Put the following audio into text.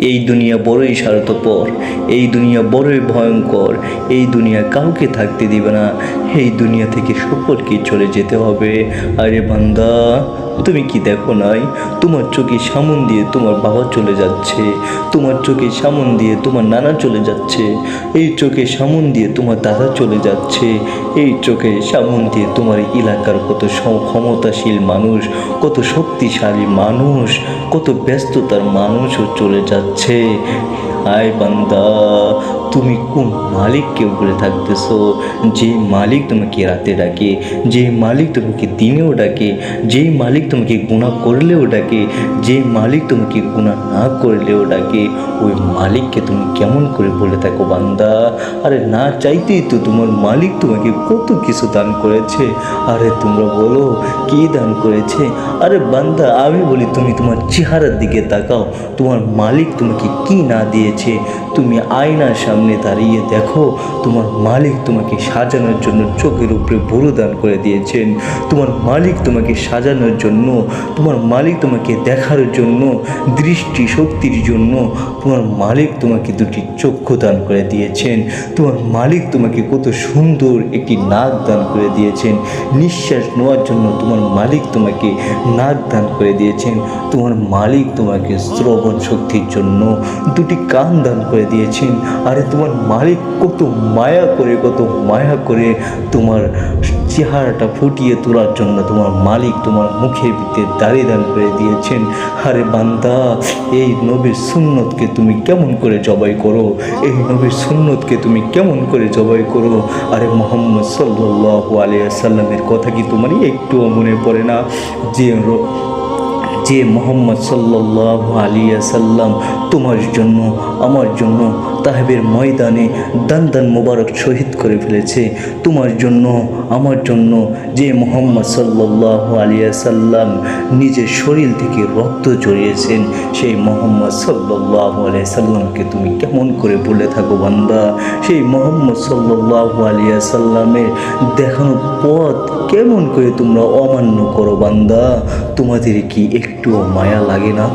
এই দুনিয়া বড়ই স্বার্থপর, এই দুনিয়া বড়ই ভয়ঙ্কর, এই দুনিয়া কাউকে থাকতে দিবে না, এই দুনিয়া থেকে সকলকে চলে যেতে হবে। আরে বান্দা, তুমি কি দেখো নাই? তোমার চোখের সামন দিয়ে তোমার বাবা চলে যাচ্ছে, তোমার চোখের সামন দিয়ে তোমার নানা চলে যাচ্ছে, এই চোখের সামন দিয়ে তোমার দাদা চলে যাচ্ছে, এই চোখের সামন দিয়ে তোমার এলাকার কত ক্ষমতাশীল মানুষ, কত শক্তিশালী মানুষ, কত ব্যস্ততার মানুষও চলে যাচ্ছে। আয় বান্দা, তুমি কোন মালিককে উপরে থাকতেছো? যে মালিক তোমাকে রাতে ডাকে, যে মালিক তোমাকে দিনেও ডাকে, যেই মালিক তোমাকে গুনাহ করলেও ডাকে, যে মালিক তোমাকে গুনাহ না করলেও ডাকে, ওই মালিককে তুমি কেমন করে বলে থাকো বান্দা? আরে না চাইতেই তো তোমার মালিক তোমাকে কত কিছু দান করেছে। আরে তোমরা বলো কি দান করেছে? আরে বান্দা, আমি বলি তুমি তোমার চেহারার দিকে তাকাও, তোমার মালিক তোমাকে কি না দিয়েছে। তুমি আয়নার সামনে দাঁড়িয়ে দেখো, তোমার মালিক তোমাকে সাজানোর জন্য চোখের উপরে ভুরু দান করে দিয়েছেন, তোমার মালিক তোমাকে সাজানোর জন্য, তোমার মালিক তোমাকে দেখার জন্য, দৃষ্টি শক্তির জন্য তোমার মালিক তোমাকে দুটি চক্ষু দান করে দিয়েছেন, তোমার মালিক তোমাকে কত সুন্দর একটি নাক দান করে দিয়েছেন, নিঃশ্বাস নেওয়ার জন্য তোমার মালিক তোমাকে নাক দান করে দিয়েছেন, তোমার মালিক তোমাকে শ্রবণ শক্তির জন্য দুটি কান দান করে দিয়েছেন। আরে তোমার মালিক কত মায়া করে তোমার চেহারাটা ফুটিয়ে তোলার জন্য তোমার মালিক তোমার মুখের ভিতরে দাড়ি দান করে দিয়েছেন। আরে বান্দা, এই নবীর সুন্নতকে তুমি কেমন করে জবাই করো? এই নবীর সুন্নতকে তুমি কেমন করে জবাই করো? আরে মুহাম্মদ সাল্লাল্লাহু আলাইহি ওয়াসাল্লামের কথা কি তোমার একটুও মনে পড়ে না? যে মোহাম্মদ সাল্লাল্লাহু আলাইহি ওয়াসাল্লাম তোমার জন্য আমার জন্য তাহেবের ময়দানে দান মোবারক শহীদ করে ফেলেছে, তোমার জন্য আমার জন্য যে মোহাম্মদ সাল্লাল্লাহু আলাইহি ওয়াসাল্লাম নিজের শরীর থেকে রক্ত ঝরিয়েছেন, সেই মোহাম্মদ সাল্লাল্লাহু আলাইহি ওয়াসাল্লামকে তুমি কেমন করে ভুলে থাকো বান্দা? সেই মোহাম্মদ সাল্লাল্লাহু আলাইহি ওয়াসাল্লামের দেখানো পথ কেমন করে তোমরা অমান্য করো বান্দা? তোমাদের কি একটুও মায়া লাগে না?